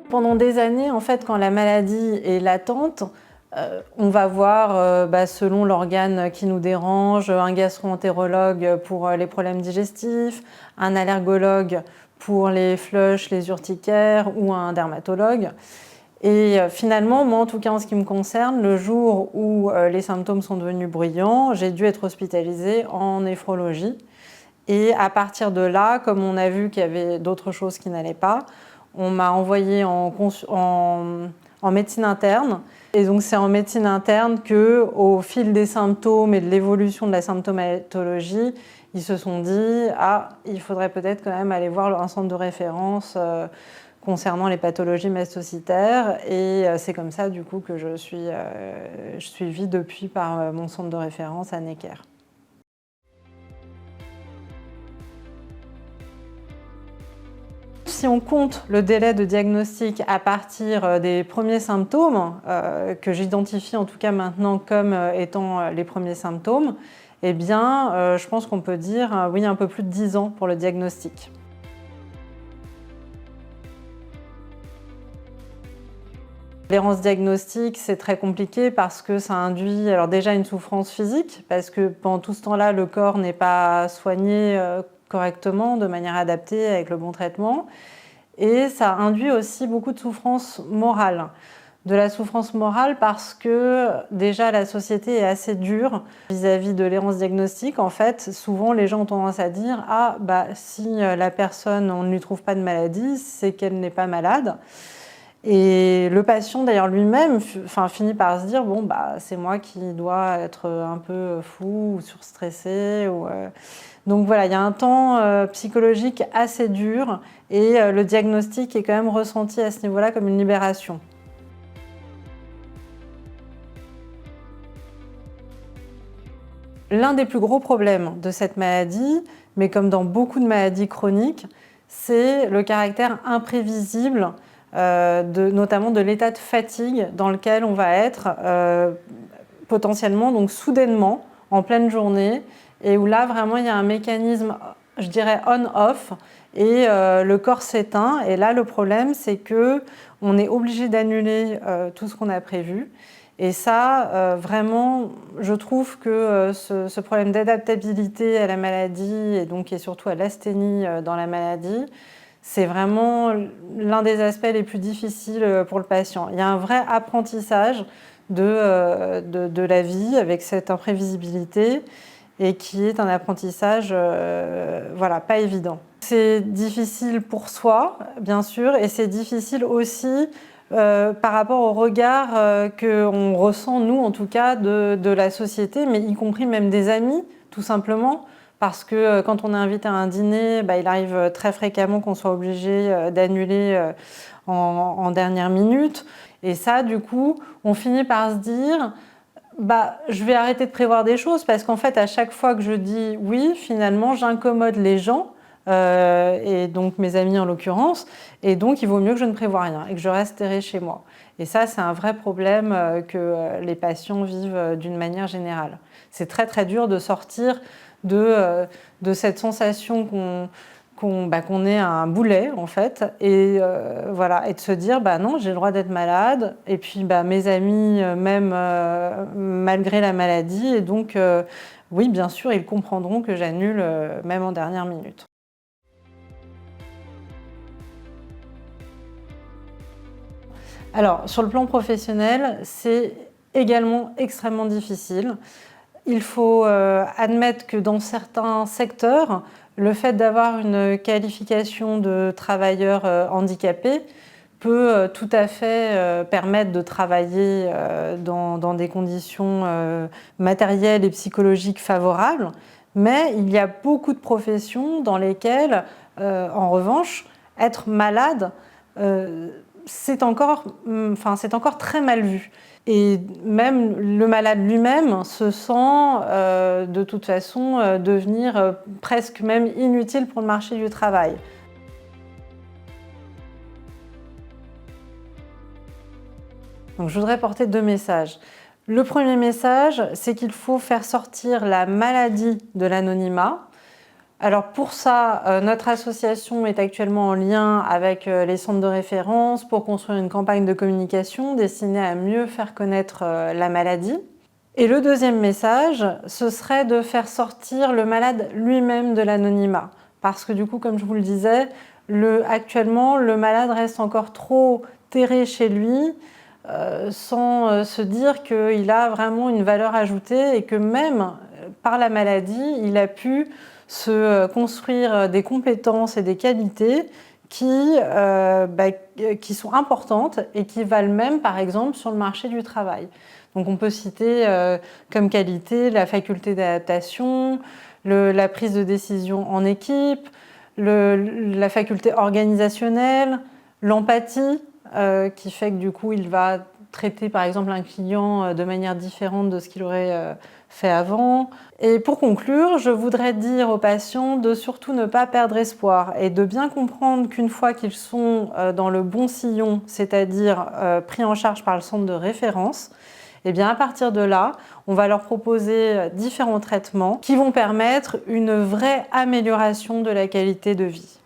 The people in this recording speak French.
Pendant des années, en fait, quand la maladie est latente, on va voir, selon l'organe qui nous dérange, un gastro-entérologue pour les problèmes digestifs, un allergologue pour les flushs, les urticaires ou un dermatologue. Et finalement, moi en tout cas en ce qui me concerne, le jour où les symptômes sont devenus bruyants, j'ai dû être hospitalisée en néphrologie. Et à partir de là, comme on a vu qu'il y avait d'autres choses qui n'allaient pas, on m'a envoyée en médecine interne. Et donc c'est en médecine interne qu'au fil des symptômes et de l'évolution de la symptomatologie, ils se sont dit « Ah, il faudrait peut-être quand même aller voir un centre de référence concernant les pathologies mastocytaires ». Et c'est comme ça du coup que je suis suivie depuis par mon centre de référence à Necker. Si on compte le délai de diagnostic à partir des premiers symptômes, que j'identifie en tout cas maintenant comme étant les premiers symptômes, eh bien, je pense qu'on peut dire oui, un peu plus de 10 ans pour le diagnostic. L'errance diagnostique, c'est très compliqué parce que ça induit alors déjà une souffrance physique, parce que pendant tout ce temps-là, le corps n'est pas soigné correctement, de manière adaptée, avec le bon traitement. Et ça induit aussi beaucoup de souffrance morale. De la souffrance morale parce que déjà la société est assez dure vis-à-vis de l'errance diagnostique. En fait, souvent les gens ont tendance à dire « Ah, si la personne, on ne lui trouve pas de maladie, c'est qu'elle n'est pas malade ». Et le patient d'ailleurs lui-même finit par se dire « Bon, c'est moi qui dois être un peu fou ou surstressé ». Donc voilà, il y a un temps psychologique assez dur et le diagnostic est quand même ressenti à ce niveau-là comme une libération. L'un des plus gros problèmes de cette maladie, mais comme dans beaucoup de maladies chroniques, c'est le caractère imprévisible, notamment de l'état de fatigue dans lequel on va être potentiellement, donc soudainement, en pleine journée, et où là vraiment il y a un mécanisme, je dirais on-off, et le corps s'éteint. Et là le problème c'est que on est obligé d'annuler tout ce qu'on a prévu. Et ça, vraiment, je trouve que ce problème d'adaptabilité à la maladie et surtout à l'asthénie dans la maladie, c'est vraiment l'un des aspects les plus difficiles pour le patient. Il y a un vrai apprentissage de la vie avec cette imprévisibilité et qui est un apprentissage pas évident. C'est difficile pour soi, bien sûr, et c'est difficile aussi par rapport au regard qu'on ressent, nous en tout cas, de la société, mais y compris même des amis, tout simplement. Parce que quand on est invité à un dîner, il arrive très fréquemment qu'on soit obligé d'annuler en dernière minute. Et ça, du coup, on finit par se dire je vais arrêter de prévoir des choses parce qu'en fait, à chaque fois que je dis oui, finalement, j'incommode les gens, et donc mes amis en l'occurrence, et donc il vaut mieux que je ne prévoie rien et que je resterai chez moi. Et ça, c'est un vrai problème que les patients vivent d'une manière générale. C'est très très dur de sortir de cette sensation qu'on est un boulet en fait, et et de se dire non, j'ai le droit d'être malade, et puis mes amis même malgré la maladie, et donc oui, bien sûr, ils comprendront que j'annule même en dernière minute. Alors, sur le plan professionnel, c'est également extrêmement difficile. Il faut admettre que dans certains secteurs, le fait d'avoir une qualification de travailleur handicapé peut tout à fait permettre de travailler dans des conditions matérielles et psychologiques favorables, mais il y a beaucoup de professions dans lesquelles, en revanche, être malade, c'est encore très mal vu. Et même le malade lui-même se sent de toute façon devenir presque même inutile pour le marché du travail. Donc je voudrais porter 2 messages. Le premier message, c'est qu'il faut faire sortir la maladie de l'anonymat. Alors pour ça, notre association est actuellement en lien avec les centres de référence pour construire une campagne de communication destinée à mieux faire connaître la maladie. Et le deuxième message, ce serait de faire sortir le malade lui-même de l'anonymat. Parce que du coup, comme je vous le disais, actuellement, le malade reste encore trop terré chez lui, sans se dire qu'il a vraiment une valeur ajoutée et que même par la maladie, il a pu se construire des compétences et des qualités qui sont importantes et qui valent même, par exemple, sur le marché du travail. Donc on peut citer comme qualité la faculté d'adaptation, la prise de décision en équipe, la faculté organisationnelle, l'empathie, qui fait que du coup il va traiter par exemple un client de manière différente de ce qu'il aurait fait avant. Et pour conclure, je voudrais dire aux patients de surtout ne pas perdre espoir et de bien comprendre qu'une fois qu'ils sont dans le bon sillon, c'est-à-dire pris en charge par le centre de référence, et bien à partir de là, on va leur proposer différents traitements qui vont permettre une vraie amélioration de la qualité de vie.